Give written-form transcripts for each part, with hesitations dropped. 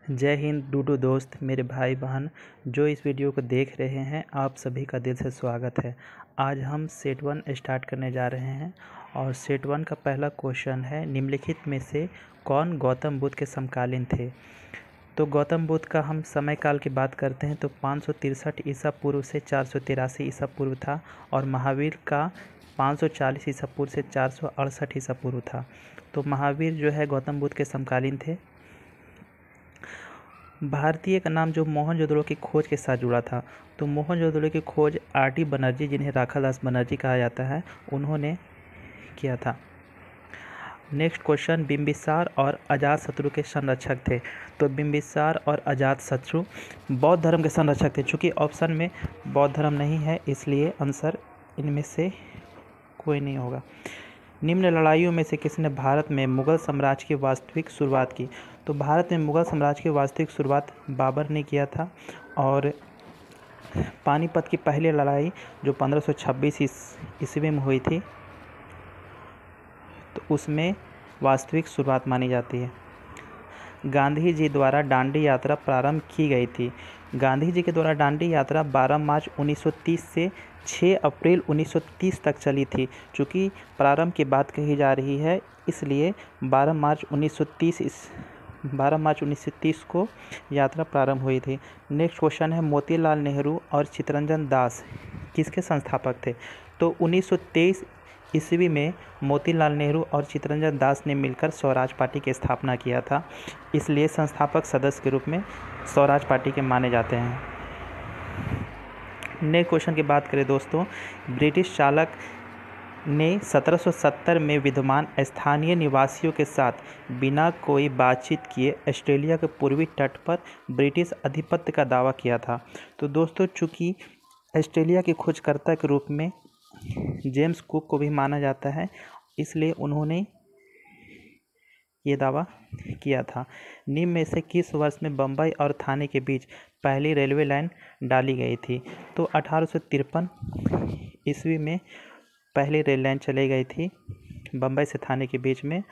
जय हिंद डूडू दोस्त, मेरे भाई बहन जो इस वीडियो को देख रहे हैं, आप सभी का दिल से स्वागत है। आज हम सेट 1 स्टार्ट करने जा रहे हैं और सेट 1 का पहला क्वेश्चन है, निम्नलिखित में से कौन गौतम बुद्ध के समकालीन थे। तो गौतम बुद्ध का हम समय काल की बात करते हैं तो 563 ईसा पूर्व से 483 ईसा पूर्व था और महावीर का 540 ईसा पूर्व से 468 ईसा पूर्व था। तो महावीर जो है गौतम बुद्ध के समकालीन थे। भारतीय का नाम जो मोहनजोदड़ो की खोज के साथ जुड़ा था, तो मोहनजोदड़ो की खोज आर.डी. बनर्जी, जिन्हें राखादास बनर्जी कहा जाता है, उन्होंने किया था। नेक्स्ट क्वेश्चन, बिंबिसार और अजातशत्रु के संरक्षक थे। तो बिंबिसार और अजातशत्रु बौद्ध धर्म के संरक्षक थे। चूँकि ऑप्शन में बौद्ध धर्म नहीं है, इसलिए आंसर इनमें से कोई नहीं होगा। निम्न लड़ाइयों में से किसने भारत में मुगल साम्राज्य की वास्तविक शुरुआत की। तो भारत में मुगल साम्राज्य की वास्तविक शुरुआत बाबर ने किया था और पानीपत की पहली लड़ाई जो 1526 ईस्वी में हुई थी, तो उसमें वास्तविक शुरुआत मानी जाती है। गांधी जी द्वारा दांडी यात्रा प्रारंभ की गई थी। गांधी जी के द्वारा दांडी यात्रा 12 मार्च 1930 से 6 अप्रैल 1930 तक चली थी। चूँकि प्रारंभ की बात कही जा रही है, इसलिए 12 मार्च 1930 को यात्रा प्रारंभ हुई थी। नेक्स्ट क्वेश्चन है, मोतीलाल नेहरू और चित्तरंजन दास किसके संस्थापक थे। तो 1923 ईस्वी में मोतीलाल नेहरू और चित्तरंजन दास ने मिलकर स्वराज पार्टी की स्थापना किया था, इसलिए संस्थापक सदस्य के रूप में स्वराज पार्टी के माने जाते हैं। नेक्स्ट क्वेश्चन की बात करें दोस्तों, ब्रिटिश चालक ने 1770 में विद्यमान स्थानीय निवासियों के साथ बिना कोई बातचीत किए ऑस्ट्रेलिया के पूर्वी तट पर ब्रिटिश आधिपत्य का दावा किया था। तो दोस्तों, चूँकि ऑस्ट्रेलिया के खोजकर्ता के रूप में जेम्स कुक को भी माना जाता है, इसलिए उन्होंने ये दावा किया था। निम्न में से किस वर्ष में बम्बई और थाने के बीच पहली रेलवे लाइन डाली गई थी। तो 1853 ईस्वी में पहली रेल लाइन चलाई गई थी बम्बई से थाने के बीच में,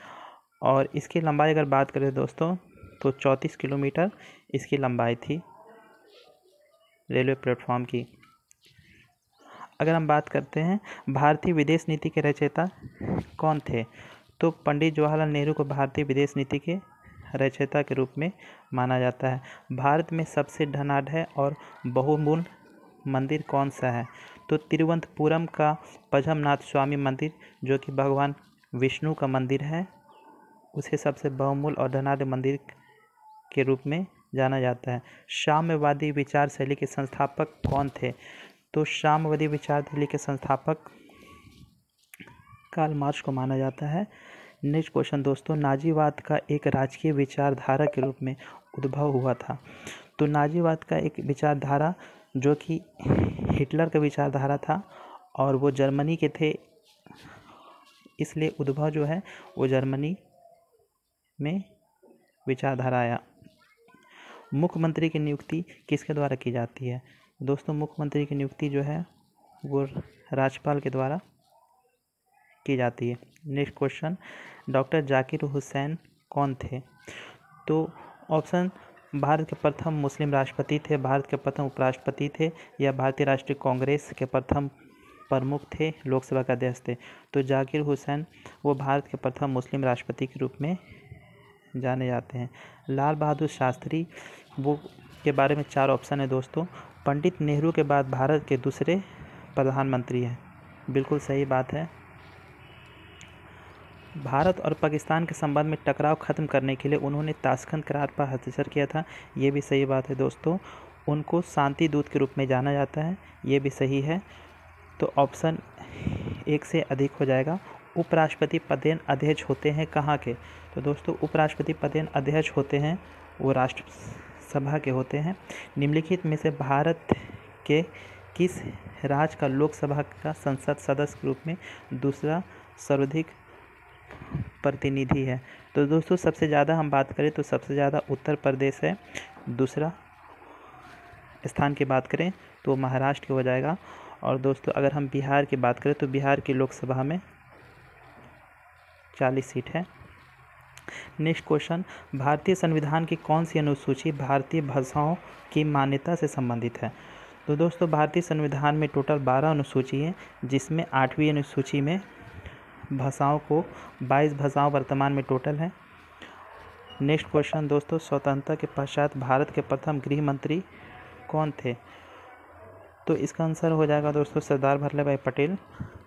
और इसकी लंबाई अगर बात करें दोस्तों तो 34 किलोमीटर इसकी लंबाई थी रेलवे प्लेटफॉर्म की। अगर हम बात करते हैं भारतीय विदेश नीति के रचयिता कौन थे, तो पंडित जवाहरलाल नेहरू को भारतीय विदेश नीति के रचयिता के रूप में माना जाता है। भारत में सबसे धनाढ़ और बहुमूल्य मंदिर कौन सा है। तो तिरुवनंतपुरम का पद्मनाथ स्वामी मंदिर, जो कि भगवान विष्णु का मंदिर है, उसे सबसे बहुमूल्य और धनाढ़ मंदिर के रूप में जाना जाता है। साम्यवादी विचार शैली के संस्थापक कौन थे। तो साम्यवादी विचारशैली के संस्थापक कार्ल मार्क्स को माना जाता है। नेक्स्ट क्वेश्चन दोस्तों, नाजीवाद का एक राजकीय विचारधारा के रूप में उद्भव हुआ था। तो नाजीवाद का एक विचारधारा जो कि हिटलर का विचारधारा था और वो जर्मनी के थे, इसलिए उद्भव जो है वो जर्मनी में विचारधारा आया। मुख्यमंत्री की नियुक्ति किसके द्वारा की जाती है। दोस्तों, मुख्यमंत्री की नियुक्ति जो है वो राज्यपाल के द्वारा की जाती है। Next question, doctor Zakir Hussain कौन थे। तो ऑप्शन, भारत के प्रथम मुस्लिम राष्ट्रपति थे, भारत के प्रथम उपराष्ट्रपति थे, या भारतीय राष्ट्रीय कांग्रेस के प्रथम प्रमुख थे, लोकसभा का अध्यक्ष थे। तो जाकिर हुसैन वो भारत के प्रथम मुस्लिम राष्ट्रपति के रूप में जाने जाते हैं। लाल बहादुर शास्त्री वो के बारे में 4 ऑप्शन है दोस्तों। पंडित नेहरू के बाद भारत के दूसरे प्रधानमंत्री हैं, बिल्कुल सही बात है। भारत और पाकिस्तान के संबंध में टकराव खत्म करने के लिए उन्होंने ताशकंद करार पर हस्ताक्षर किया था, ये भी सही बात है दोस्तों। उनको शांति दूत के रूप में जाना जाता है, ये भी सही है। तो ऑप्शन 1 से अधिक हो जाएगा। उपराष्ट्रपति पदेन अध्यक्ष होते हैं कहाँ के। तो दोस्तों, उपराष्ट्रपति पदेन अध्यक्ष होते हैं वो राष्ट्रसभा के होते हैं। निम्नलिखित में से भारत के किस राज्य का लोकसभा का संसद सदस्य के रूप में दूसरा सर्वाधिक प्रतिनिधि है। तो दोस्तों, सबसे ज़्यादा हम बात करें तो सबसे ज़्यादा उत्तर प्रदेश है। दूसरा स्थान की बात करें तो महाराष्ट्र के हो जाएगा। और दोस्तों, अगर हम बिहार की बात करें तो बिहार की लोकसभा में 40 सीट है। नेक्स्ट क्वेश्चन, भारतीय संविधान की कौन सी अनुसूची भारतीय भाषाओं की मान्यता से संबंधित है? तो दोस्तों भारतीय संविधान में टोटल 12 अनुसूची हैं, जिसमें 8वीं अनुसूची में भाषाओं को 22 भाषाओं वर्तमान में टोटल हैं। नेक्स्ट क्वेश्चन दोस्तों, स्वतंत्रता के पश्चात भारत के प्रथम गृह मंत्री कौन थे? तो इसका आंसर हो जाएगा दोस्तों सरदार वल्लभ भाई पटेल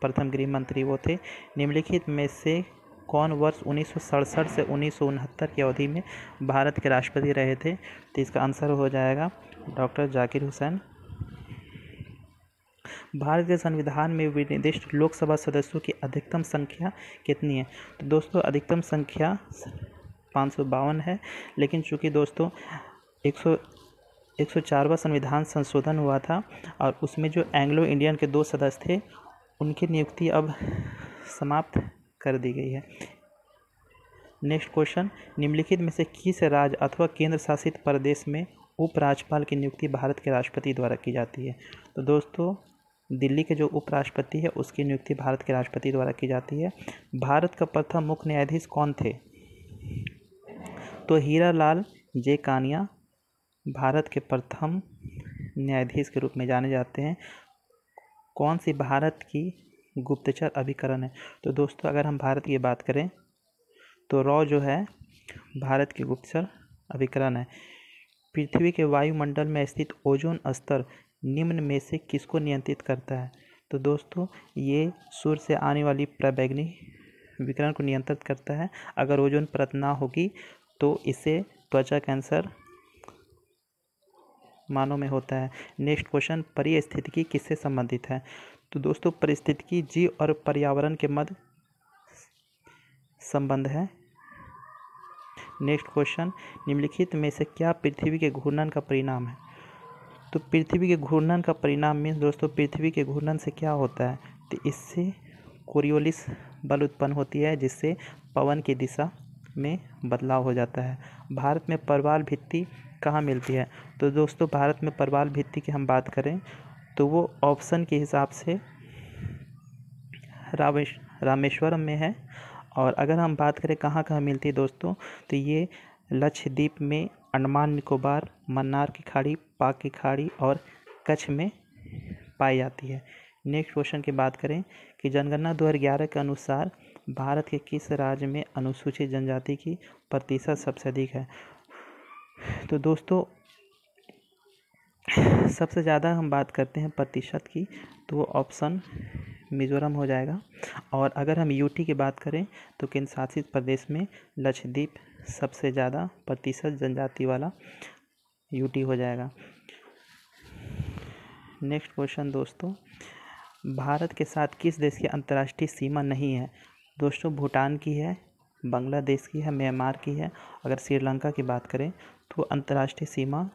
प्रथम गृह मंत्री वो थे। निम्नलिखित में से कौन वर्ष 1967 से 1969 की अवधि में भारत के राष्ट्रपति रहे थे? तो इसका आंसर हो जाएगा डॉक्टर जाकिर हुसैन। भारत के संविधान में विनिर्दिष्ट लोकसभा सदस्यों की अधिकतम संख्या कितनी है? तो दोस्तों अधिकतम संख्या 552 है, लेकिन चूंकि दोस्तों 104वां संविधान संशोधन हुआ था और उसमें जो एंग्लो इंडियन के 2 सदस्य थे उनकी नियुक्ति अब समाप्त कर दी गई है। नेक्स्ट क्वेश्चन, निम्नलिखित में से किस राज्य अथवा केंद्र शासित प्रदेश में उपराज्यपाल की नियुक्ति भारत के राष्ट्रपति द्वारा की जाती है? तो दोस्तों दिल्ली के जो उपराष्ट्रपति है उसकी नियुक्ति भारत के राष्ट्रपति द्वारा की जाती है। भारत का प्रथम मुख्य न्यायाधीश कौन थे? तो हीरा लाल जे कानिया भारत के प्रथम न्यायाधीश के रूप में जाने जाते हैं। कौन सी भारत की गुप्तचर अभिकरण है? तो दोस्तों अगर हम भारत की बात करें तो रॉ जो है भारत की गुप्तचर अभिकरण है। पृथ्वी के वायुमंडल में स्थित ओजोन स्तर निम्न में से किसको नियंत्रित करता है? तो दोस्तों ये सूर्य से आने वाली पराबैंगनी विकिरण को नियंत्रित करता है। अगर ओजोन परत ना होगी तो इससे त्वचा कैंसर मानव में होता है। नेक्स्ट क्वेश्चन, पारिस्थितिकी किससे संबंधित है? तो दोस्तों पारिस्थितिकी जीव और पर्यावरण के मध्य संबंध है। नेक्स्ट क्वेश्चन, निम्नलिखित में से क्या पृथ्वी के घूर्णन का परिणाम है? तो पृथ्वी के घूर्णन का परिणाम मीन्स दोस्तों पृथ्वी के घूर्णन से क्या होता है? तो इससे कोरियोलिस बल उत्पन्न होती है, जिससे पवन की दिशा में बदलाव हो जाता है। भारत में प्रवाल भित्ति कहाँ मिलती है? तो दोस्तों भारत में प्रवाल भित्ति की हम बात करें तो वो ऑप्शन के हिसाब से रामेश्वरम में है। और अगर हम बात करें कहाँ कहाँ मिलती है दोस्तों, तो ये लक्षद्वीप में, अंडमान निकोबार, मन्नार की खाड़ी, पाक की खाड़ी और कच्छ में पाई जाती है। नेक्स्ट क्वेश्चन की बात करें कि जनगणना 2011 के अनुसार भारत के किस राज्य में अनुसूचित जनजाति की प्रतिशत सबसे अधिक है? तो दोस्तों सबसे ज़्यादा हम बात करते हैं प्रतिशत की तो वो ऑप्शन मिजोरम हो जाएगा। और अगर हम यूटी की बात करें तो केंद्र शासित प्रदेश में लक्षद्वीप सबसे ज़्यादा प्रतिशत जनजाति वाला यूटी हो जाएगा। नेक्स्ट क्वेश्चन दोस्तों, भारत के साथ किस देश की अंतर्राष्ट्रीय सीमा नहीं है? दोस्तों भूटान की है, बांग्लादेश की है, म्यांमार की है। अगर श्रीलंका की बात करें तो अंतर्राष्ट्रीय सीमा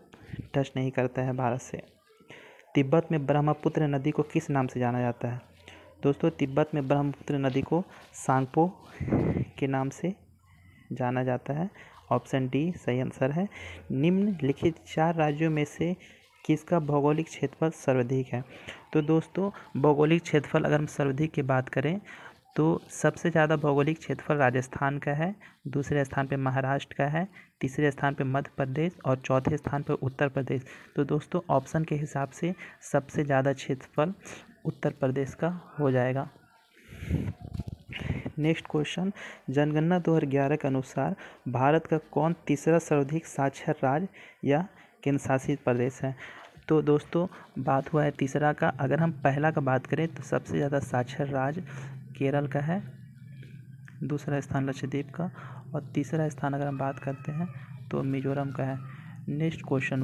टच नहीं करता है भारत से। तिब्बत में ब्रह्मपुत्र नदी को किस नाम से जाना जाता है? दोस्तों तिब्बत में ब्रह्मपुत्र नदी को सांगपो के नाम से जाना जाता है। ऑप्शन डी सही आंसर है। निम्नलिखित 4 राज्यों में से किसका भौगोलिक क्षेत्रफल सर्वाधिक है? तो दोस्तों भौगोलिक क्षेत्रफल अगर हम सर्वाधिक की बात करें तो सबसे ज़्यादा भौगोलिक क्षेत्रफल राजस्थान का है, दूसरे स्थान पे महाराष्ट्र का है, तीसरे स्थान पे मध्य प्रदेश और चौथे स्थान पे उत्तर प्रदेश। तो दोस्तों ऑप्शन के हिसाब से सबसे ज़्यादा क्षेत्रफल उत्तर प्रदेश का हो जाएगा। नेक्स्ट क्वेश्चन, जनगणना 2011 के अनुसार भारत का कौन तीसरा सर्वाधिक साक्षर राज्य या केंद्र शासित प्रदेश है? तो दोस्तों बात हुआ है तीसरा का। अगर हम पहला का बात करें तो सबसे ज़्यादा साक्षर राज्य केरल का है, दूसरा स्थान लक्षद्वीप का और तीसरा स्थान अगर हम बात करते हैं तो मिजोरम का है। नेक्स्ट क्वेश्चन,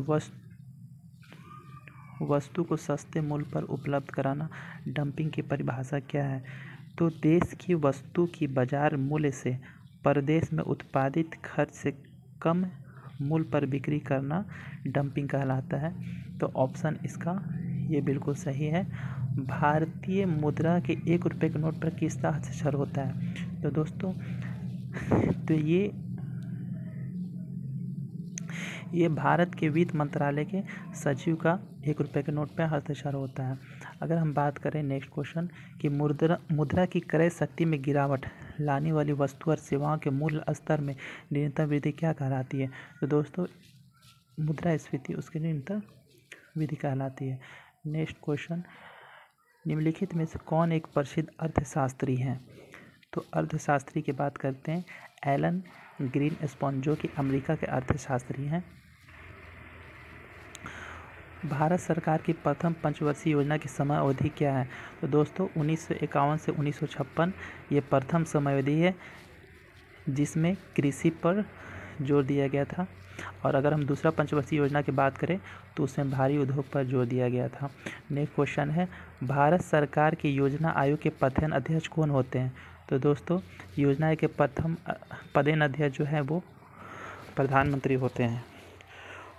वस्तु को सस्ते मूल्य पर उपलब्ध कराना डंपिंग की परिभाषा क्या है? तो देश की वस्तु की बाजार मूल्य से परदेश में उत्पादित खर्च से कम मूल्य पर बिक्री करना डंपिंग कहलाता है। तो ऑप्शन इसका ये बिल्कुल सही है। भारतीय मुद्रा के 1 रुपये के नोट पर किसका हस्ताक्षर होता है? तो दोस्तों तो ये भारत के वित्त मंत्रालय के सचिव का 1 रुपये के नोट पर हस्ताक्षर होता है। अगर हम बात करें नेक्स्ट क्वेश्चन कि मुद्रा की क्रय शक्ति में गिरावट लाने वाली वस्तु और सेवाओं के मूल्य स्तर में निरंतर वृद्धि क्या कहलाती है? तो दोस्तों मुद्रास्फीति उसकी निरंतर वृद्धि कहलाती है। नेक्स्ट क्वेश्चन, निम्नलिखित में से कौन एक प्रसिद्ध अर्थशास्त्री हैं? तो अर्थशास्त्री की बात करते हैं एलन ग्रीनस्पैन, जो कि अमेरिका के अर्थशास्त्री हैं। भारत सरकार की प्रथम पंचवर्षीय योजना की समय अवधि क्या है? तो दोस्तों 1951 से 1956 ये प्रथम समय अवधि है जिसमें कृषि पर जोर दिया गया था। और अगर हम दूसरा पंचवर्षीय योजना की बात करें तो उसमें भारी उद्योग पर जोर दिया गया था। नेक्स्ट क्वेश्चन है, भारत सरकार की योजना आयोग के प्रधान अध्यक्ष कौन होते हैं? तो दोस्तों योजना आयोग के प्रथम प्रधान अध्यक्ष जो है वो प्रधानमंत्री होते हैं।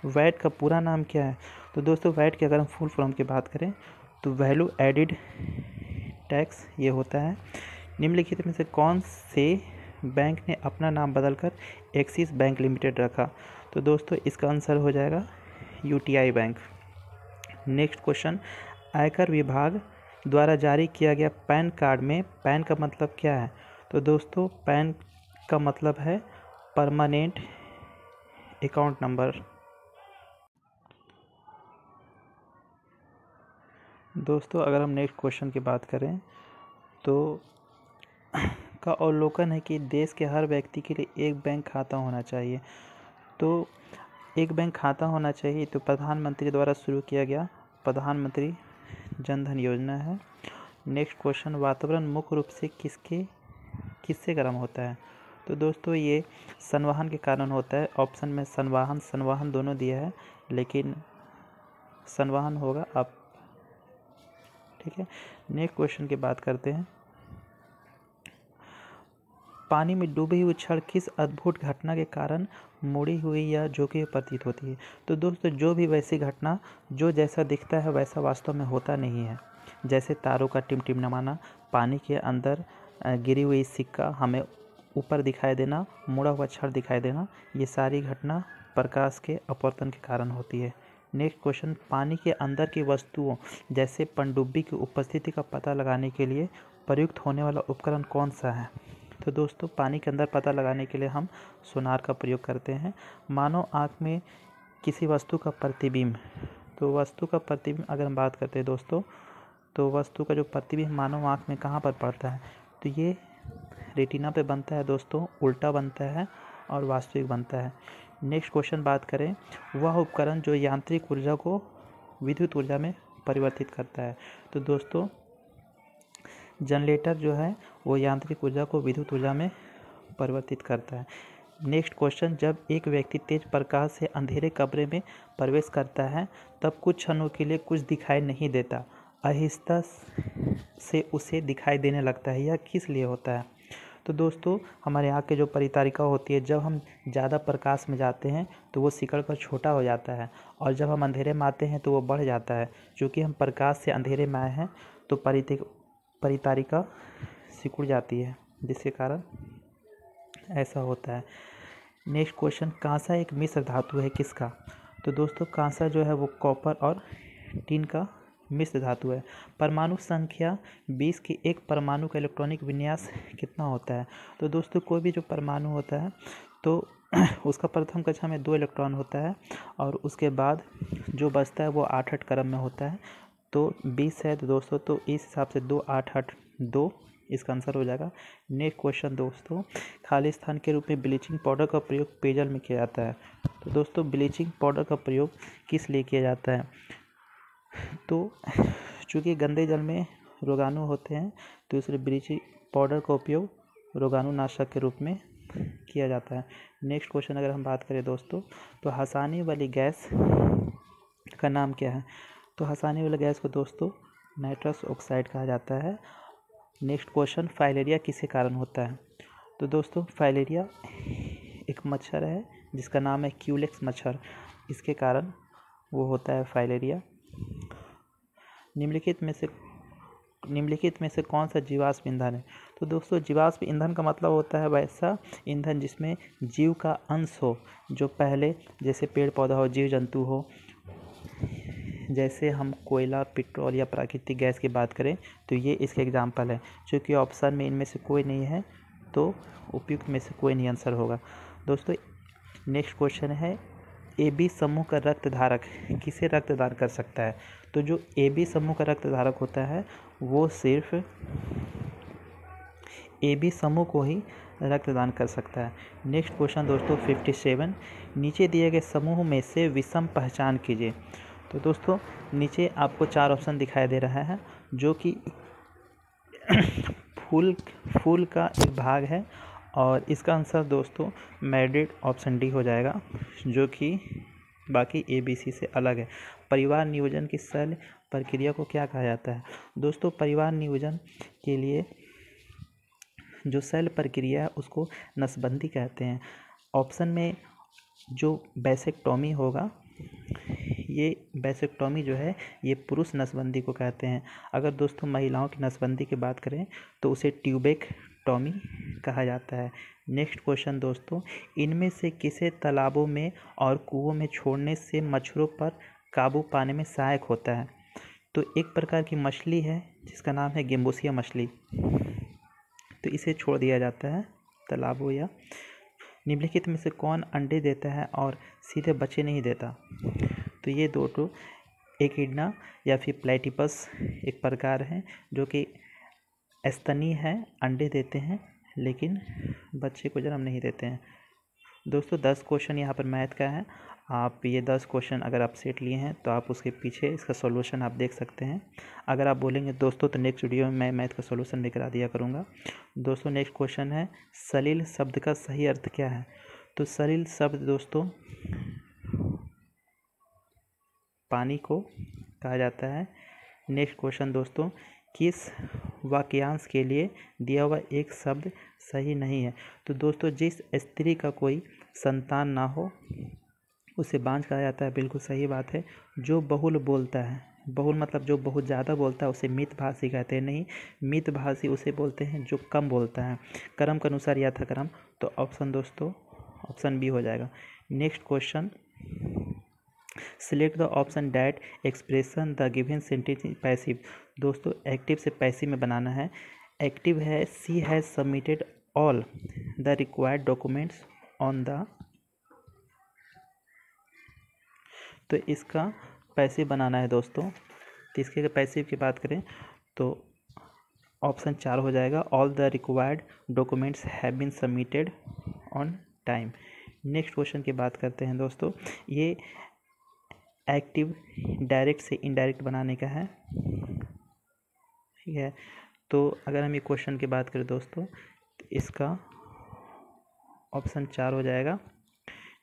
वैट का पूरा नाम क्या है? तो दोस्तों वैट की अगर हम फुल फॉर्म की बात करें तो वैल्यू एडिड टैक्स ये होता है। निम्नलिखित में से कौन से बैंक ने अपना नाम बदलकर एक्सिस बैंक लिमिटेड रखा? तो दोस्तों इसका आंसर हो जाएगा यूटीआई बैंक। नेक्स्ट क्वेश्चन, आयकर विभाग द्वारा जारी किया गया पैन कार्ड में पैन का मतलब क्या है? तो दोस्तों पैन का मतलब है परमानेंट अकाउंट नंबर। दोस्तों अगर हम नेक्स्ट क्वेश्चन की बात करें तो का अवलोकन है कि देश के हर व्यक्ति के लिए एक बैंक खाता होना चाहिए। तो एक बैंक खाता होना चाहिए तो प्रधानमंत्री द्वारा शुरू किया गया प्रधानमंत्री जन धन योजना है। नेक्स्ट क्वेश्चन, वातावरण मुख्य रूप से किससे गर्म होता है? तो दोस्तों ये संवहन के कारण होता है। ऑप्शन में संवहन दोनों दिया है लेकिन संवहन होगा आप, ठीक है। नेक्स्ट क्वेश्चन की बात करते हैं, पानी में डूबी हुई छड़ किस अद्भुत घटना के कारण मुड़ी हुई या झुकी हुई प्रतीत होती है? तो दोस्तों जो भी वैसी घटना जो जैसा दिखता है वैसा वास्तव में होता नहीं है, जैसे तारों का टिमटिमाना, पानी के अंदर गिरी हुई सिक्का हमें ऊपर दिखाई देना, मुड़ा हुआ छड़ दिखाई देना, ये सारी घटना प्रकाश के अपवर्तन के कारण होती है। नेक्स्ट क्वेश्चन, पानी के अंदर की वस्तुओं जैसे पनडुब्बी की उपस्थिति का पता लगाने के लिए प्रयुक्त होने वाला उपकरण कौन सा है? तो दोस्तों पानी के अंदर पता लगाने के लिए हम सोनार का प्रयोग करते हैं। मानव आँख में किसी वस्तु का प्रतिबिंब, तो वस्तु का प्रतिबिंब अगर हम बात करते हैं दोस्तों तो वस्तु का जो प्रतिबिंब मानव आँख में कहाँ पर पड़ता है? तो ये रेटिना पे बनता है दोस्तों, उल्टा बनता है और वास्तविक बनता है। नेक्स्ट क्वेश्चन बात करें, वह उपकरण जो यांत्रिक ऊर्जा को विद्युत ऊर्जा में परिवर्तित करता है? तो दोस्तों जनरेटर जो है वो यांत्रिक ऊर्जा को विद्युत ऊर्जा में परिवर्तित करता है। नेक्स्ट क्वेश्चन, जब एक व्यक्ति तेज प्रकाश से अंधेरे कमरे में प्रवेश करता है तब कुछ क्षणों के लिए कुछ दिखाई नहीं देता, आहिस्ता से उसे दिखाई देने लगता है, यह किस लिए होता है? तो दोस्तों हमारे आँख के जो परितारिका होती है, जब हम ज़्यादा प्रकाश में जाते हैं तो वो सिकुड़ कर छोटा हो जाता है और जब हम अंधेरे में आते हैं तो वो बढ़ जाता है। चूँकि हम प्रकाश से अंधेरे में आए हैं तो परितारिका सिकुड़ जाती है, जिसके कारण ऐसा होता है। नेक्स्ट क्वेश्चन, कांसा एक मिश्र धातु है किसका? तो दोस्तों कांसा जो है वो कॉपर और टिन का मिश्र धातु है। परमाणु संख्या 20 की एक परमाणु का इलेक्ट्रॉनिक विन्यास कितना होता है? तो दोस्तों कोई भी जो परमाणु होता है तो उसका प्रथम कक्षा में 2 इलेक्ट्रॉन होता है और उसके बाद जो बचता है वो 8-8 क्रम में होता है। तो 20 है तो दोस्तों तो इस हिसाब से 2 8 8 2 इसका आंसर हो जाएगा। नेक्स्ट क्वेश्चन दोस्तों, खाली स्थान के रूप में ब्लीचिंग पाउडर का प्रयोग पेयजल में किया जाता है। तो दोस्तों ब्लीचिंग पाउडर का प्रयोग किस लिए किया जाता है? तो चूँकि गंदे जल में रोगाणु होते हैं तो इसलिए ब्लीचिंग पाउडर का उपयोग रोगाणुनाशक के रूप में किया जाता है। नेक्स्ट क्वेश्चन अगर हम बात करें दोस्तों तो हंसाने वाली गैस का नाम क्या है? तो हंसाने वाली गैस को दोस्तों नाइट्रस ऑक्साइड कहा जाता है। नेक्स्ट क्वेश्चन, फाइलेरिया किसके कारण होता है? तो दोस्तों फाइलेरिया एक मच्छर है जिसका नाम है क्यूलेक्स मच्छर, इसके कारण वो होता है फाइलेरिया। निम्नलिखित में से कौन सा जीवाश्म ईंधन है? तो दोस्तों जीवाश्म ईंधन का मतलब होता है वैसा ईंधन जिसमें जीव का अंश हो, जो पहले जैसे पेड़ पौधा हो, जीव जंतु हो, जैसे हम कोयला, पेट्रोल या प्राकृतिक गैस की बात करें तो ये इसके एग्जाम्पल है। चूँकि ऑप्शन में इनमें से कोई नहीं है तो उपयुक्त में से कोई नहीं आंसर होगा। दोस्तों नेक्स्ट क्वेश्चन है, ए बी समूह का रक्त धारक किसे रक्तदान कर सकता है? तो जो ए बी समूह का रक्त धारक होता है वो सिर्फ ए बी समूह को ही रक्तदान कर सकता है। नेक्स्ट क्वेश्चन दोस्तों 57, नीचे दिए गए समूह में से विषम पहचान कीजिए। तो दोस्तों नीचे आपको 4 ऑप्शन दिखाई दे रहा है जो कि फूल का एक भाग है और इसका आंसर दोस्तों मैड्रिड ऑप्शन डी हो जाएगा, जो कि बाकी ए बी सी से अलग है। परिवार नियोजन की सरल प्रक्रिया को क्या कहा जाता है? दोस्तों परिवार नियोजन के लिए जो सेल प्रक्रिया है उसको नसबंदी कहते हैं। ऑप्शन में जो वैसेक्टोमी होगा, ये वैसेक्टोमी जो है ये पुरुष नसबंदी को कहते हैं। अगर दोस्तों महिलाओं की नसबंदी की बात करें तो उसे ट्यूबेक्टोमी कहा जाता है। नेक्स्ट क्वेश्चन दोस्तों, इनमें से किसे तालाबों में और कुओं में छोड़ने से मच्छरों पर काबू पाने में सहायक होता है? तो एक प्रकार की मछली है जिसका नाम है गेम्बुसिया मछली, तो इसे छोड़ दिया जाता है तालाबों या। निम्नलिखित में से कौन अंडे देता है और सीधे बच्चे नहीं देता? तो ये दो एकिडना या फिर प्लेटिपस एक प्रकार है जो कि स्तनी है, अंडे देते हैं लेकिन बच्चे को जन्म नहीं देते हैं। दोस्तों 10 क्वेश्चन यहाँ पर मैथ का है। आप ये 10 क्वेश्चन अगर आप सेट लिए हैं तो आप उसके पीछे इसका सॉल्यूशन आप देख सकते हैं। अगर आप बोलेंगे दोस्तों तो नेक्स्ट वीडियो में मैं मैथ का सॉल्यूशन भी करा दिया करूँगा। दोस्तों नेक्स्ट क्वेश्चन है, सलिल शब्द का सही अर्थ क्या है? तो सलिल शब्द दोस्तों पानी को कहा जाता है। नेक्स्ट क्वेश्चन दोस्तों, किस वाक्यांश के लिए दिया हुआ एक शब्द सही नहीं है? तो दोस्तों जिस स्त्री का कोई संतान ना हो उसे बांझ कहा जाता है, बिल्कुल सही बात है। जो बहुल बोलता है, बहुल मतलब जो बहुत ज़्यादा बोलता है उसे मितभाषी कहते हैं, नहीं मितभाषी उसे बोलते हैं जो कम बोलता है। क्रम के अनुसार यथाक्रम, तो ऑप्शन दोस्तों ऑप्शन बी हो जाएगा। Next question, select the option that expression the given sentence in passive. दोस्तों एक्टिव से पैसिव में बनाना है। एक्टिव है, she has submitted all the required documents on the, तो इसका पैसिव बनाना है दोस्तों। तो इसके पैसिव की बात करें तो ऑप्शन 4 हो जाएगा, all the required documents have been submitted on time. Next question की बात करते हैं दोस्तों, ये एक्टिव डायरेक्ट से इनडायरेक्ट बनाने का है, ठीक है। तो अगर हम ये क्वेश्चन की बात करें दोस्तों तो इसका ऑप्शन 4 हो जाएगा।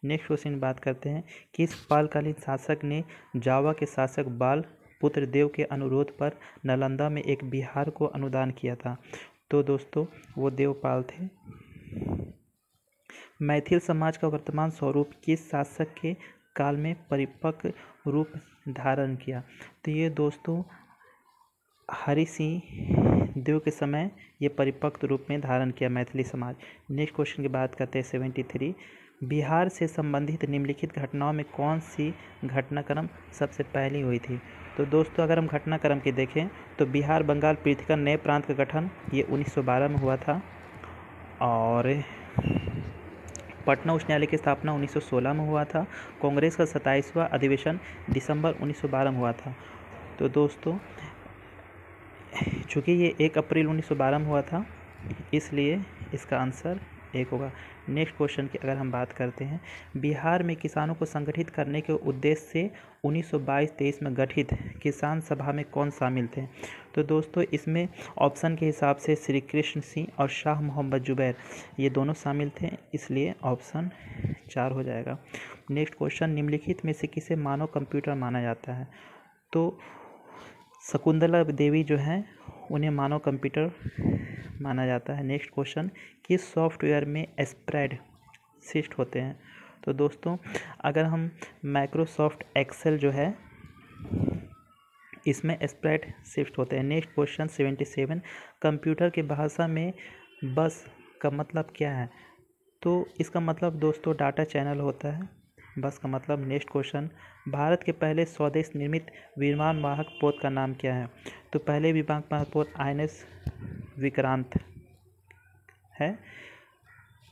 नेक्स्ट क्वेश्चन बात करते हैं, किस पालकालीन शासक ने जावा के शासक बाल पुत्र देव के अनुरोध पर नालंदा में एक विहार को अनुदान किया था? तो दोस्तों वो देवपाल थे। मैथिल समाज का वर्तमान स्वरूप किस शासक के काल में परिपक्व रूप धारण किया? तो ये दोस्तों हरि सिंह देव के समय ये परिपक्व रूप में धारण किया मैथिली समाज। नेक्स्ट क्वेश्चन की बात करते हैं 73, बिहार से संबंधित निम्नलिखित घटनाओं में कौन सी घटनाक्रम सबसे पहली हुई थी? तो दोस्तों अगर हम घटनाक्रम की देखें तो बिहार बंगाल पृथ्वी नए प्रांत का गठन ये 1912 में हुआ था, और पटना उच्च न्यायालय की स्थापना 1916 में हुआ था। कांग्रेस का 27वां अधिवेशन दिसंबर 1912 में हुआ था। तो दोस्तों चूँकि ये 1 अप्रैल 1912 में हुआ था इसलिए इसका आंसर 1 होगा। नेक्स्ट क्वेश्चन की अगर हम बात करते हैं, बिहार में किसानों को संगठित करने के उद्देश्य से 1922-23 में गठित किसान सभा में कौन शामिल थे? तो दोस्तों इसमें ऑप्शन के हिसाब से श्री कृष्ण सिंह और शाह मोहम्मद जुबैर ये दोनों शामिल थे, इसलिए ऑप्शन 4 हो जाएगा। नेक्स्ट क्वेश्चन, निम्नलिखित में से किसे मानव कंप्यूटर माना जाता है? तो शकुंतला देवी जो हैं उन्हें मानव कंप्यूटर माना जाता है। नेक्स्ट क्वेश्चन, किस सॉफ्टवेयर में स्प्रेडशीट होते हैं? तो दोस्तों अगर हम माइक्रोसॉफ्ट एक्सेल जो है इसमें स्प्रेडशीट होते हैं। नेक्स्ट क्वेश्चन 77, कंप्यूटर की भाषा में बस का मतलब क्या है? तो इसका मतलब दोस्तों डाटा चैनल होता है। बस का मतलब। नेक्स्ट क्वेश्चन, भारत के पहले स्वदेश निर्मित विमान वाहक पोत का नाम क्या है? तो पहले विमान वाहक पोत INS विक्रांत है।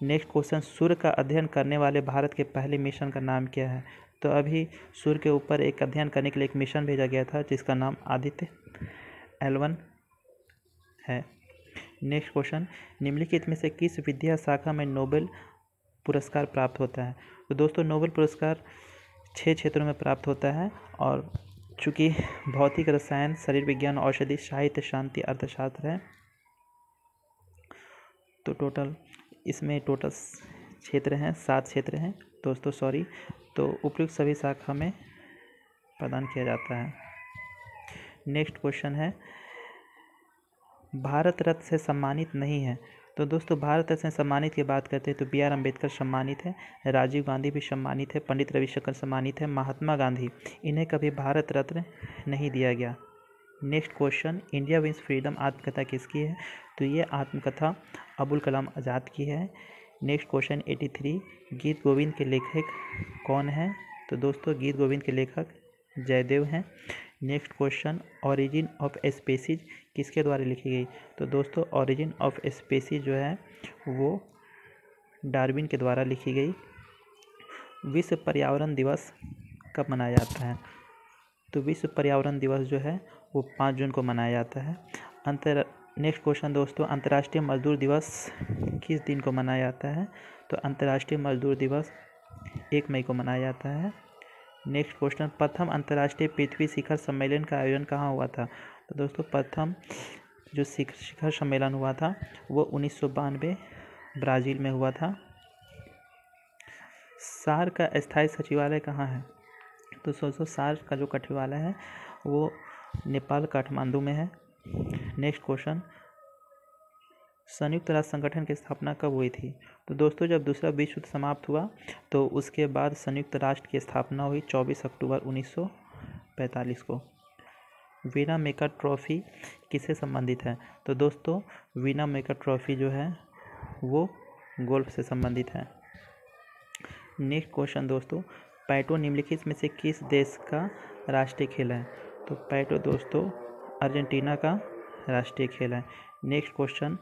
नेक्स्ट क्वेश्चन, सूर्य का अध्ययन करने वाले भारत के पहले मिशन का नाम क्या है? तो अभी सूर्य के ऊपर एक अध्ययन करने के लिए एक मिशन भेजा गया था जिसका नाम आदित्य L1 है। नेक्स्ट क्वेश्चन, निम्नलिखित में से किस विद्या शाखा में नोबेल पुरस्कार प्राप्त होता है? तो दोस्तों नोबेल पुरस्कार 6 क्षेत्रों में प्राप्त होता है, और चूँकि भौतिक, रसायन, शरीर विज्ञान, औषधि, साहित्य, शांति, अर्थशास्त्र है, तो टोटल इसमें क्षेत्र हैं 7 क्षेत्र हैं दोस्तों, सॉरी। तो उपयुक्त सभी शाखा में प्रदान किया जाता है। नेक्स्ट क्वेश्चन है, भारत रत्न से सम्मानित नहीं है। तो दोस्तों भारत रत्न से सम्मानित की बात करते हैं तो BR अम्बेडकर सम्मानित है, राजीव गांधी भी सम्मानित है, पंडित रविशंकर सम्मानित है, महात्मा गांधी, इन्हें कभी भारत रत्न नहीं दिया गया। Next question, India wins freedom आत्मकथा किसकी है? तो ये आत्मकथा अबुल कलाम आज़ाद की है। नेक्स्ट क्वेश्चन 83, गीत गोविंद के लेखक कौन है? तो दोस्तों गीत गोविंद के लेखक जयदेव हैं। Next question, origin of species किसके द्वारा लिखी गई? तो दोस्तों ओरिजिन ऑफ स्पीसीज जो है वो डार्विन के द्वारा लिखी गई। विश्व पर्यावरण दिवस कब मनाया जाता है? तो विश्व पर्यावरण दिवस जो है वो 5 जून को मनाया जाता है। नेक्स्ट क्वेश्चन दोस्तों, अंतर्राष्ट्रीय मजदूर दिवस किस दिन को मनाया जाता है? तो अंतर्राष्ट्रीय मजदूर दिवस 1 मई को मनाया जाता है। नेक्स्ट क्वेश्चन, प्रथम अंतर्राष्ट्रीय पृथ्वी शिखर सम्मेलन का आयोजन कहाँ हुआ था? तो दोस्तों प्रथम जो शिखर सम्मेलन हुआ था वो 1992 ब्राज़ील में हुआ था। सार्क का स्थायी सचिवालय कहाँ है? तो दोस्तों सार्क का जो सचिवालय है वो नेपाल काठमांडू में है। नेक्स्ट क्वेश्चन, संयुक्त राष्ट्र संगठन की स्थापना कब हुई थी? तो दोस्तों जब दूसरा विश्व युद्ध समाप्त हुआ तो उसके बाद संयुक्त राष्ट्र की स्थापना हुई 24 अक्टूबर 1945 को। वीना मेकर ट्रॉफी किससे संबंधित है? तो दोस्तों वीना मेकर ट्रॉफी जो है वो गोल्फ से संबंधित है। नेक्स्ट क्वेश्चन दोस्तों, पैटो निम्नलिखित में से किस देश का राष्ट्रीय खेल है? तो पैटो दोस्तों अर्जेंटीना का राष्ट्रीय खेल है। नेक्स्ट क्वेश्चन,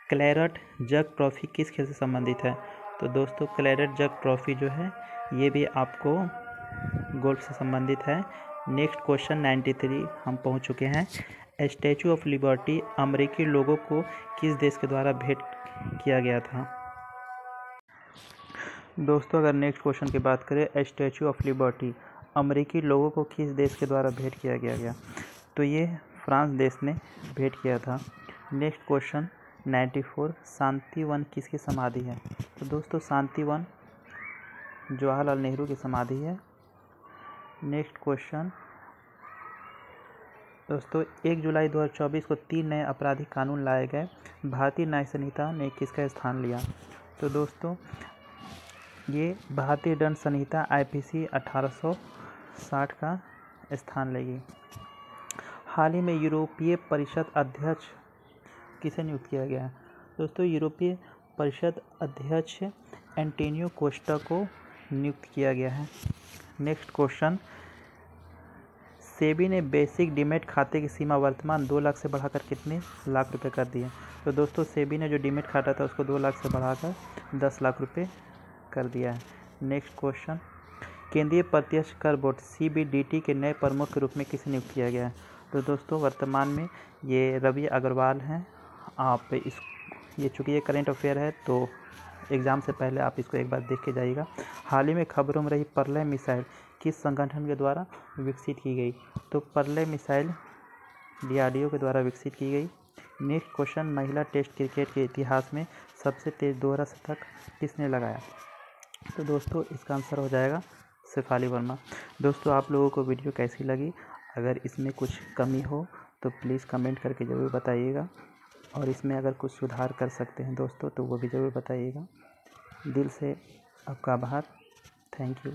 क्लैरेट जग ट्रॉफी किस खेल से संबंधित है? तो दोस्तों क्लैरेट जग ट्रॉफी जो है ये भी आपको गोल्फ से संबंधित है। नेक्स्ट क्वेश्चन 93 हम पहुंच चुके हैं। स्टैचू ऑफ लिबर्टी अमेरिकी लोगों को किस देश के द्वारा भेंट किया गया था? दोस्तों अगर नेक्स्ट क्वेश्चन की बात करें, स्टैचू ऑफ लिबर्टी अमेरिकी लोगों को किस देश के द्वारा भेंट किया गया? तो ये फ्रांस देश ने भेंट किया था। नेक्स्ट क्वेश्चन 94, शांति वन किसकी समाधि है? तो दोस्तों शांति वन जवाहरलाल नेहरू की समाधि है। नेक्स्ट क्वेश्चन दोस्तों 1 जुलाई 2024 को 3 नए आपराधिक कानून लाए गए, भारतीय न्याय संहिता ने किसका स्थान लिया? तो दोस्तों ये भारतीय दंड संहिता IPC 1860 का स्थान लेगी। हाल ही में यूरोपीय परिषद अध्यक्ष किसे नियुक्त किया गया है? दोस्तों यूरोपीय परिषद अध्यक्ष एंटोनियो कोस्टा को नियुक्त किया गया है। नेक्स्ट क्वेश्चन, सेबी ने बेसिक डीमैट खाते की सीमा वर्तमान 2 लाख से बढ़ाकर कितने लाख रुपए कर दी है? तो दोस्तों सेबी ने जो डीमैट खाता था उसको 2 लाख से बढ़ाकर 10 लाख रुपए कर दिया है। नेक्स्ट क्वेश्चन, केंद्रीय प्रत्यक्ष कर बोर्ड CBDT के नए प्रमुख के रूप में किसे नियुक्त किया गया है? तो दोस्तों वर्तमान में ये रवि अग्रवाल हैं। आप ये चूँकि ये करेंट अफेयर है तो एग्ज़ाम से पहले आप इसको एक बार देख के जाइएगा। हाल ही में खबरों में रही प्रलय मिसाइल किस संगठन के द्वारा विकसित की गई? तो प्रलय मिसाइल DRDO के द्वारा विकसित की गई। नेक्स्ट क्वेश्चन, महिला टेस्ट क्रिकेट के इतिहास में सबसे तेज दोहरा शतक किसने लगाया? तो दोस्तों इसका आंसर हो जाएगा शेफाली वर्मा। दोस्तों आप लोगों को वीडियो कैसी लगी? अगर इसमें कुछ कमी हो तो प्लीज़ कमेंट करके ज़रूर बताइएगा, और इसमें अगर कुछ सुधार कर सकते हैं दोस्तों तो वो भी ज़रूर बताइएगा। दिल से आपका आभार। Thank you.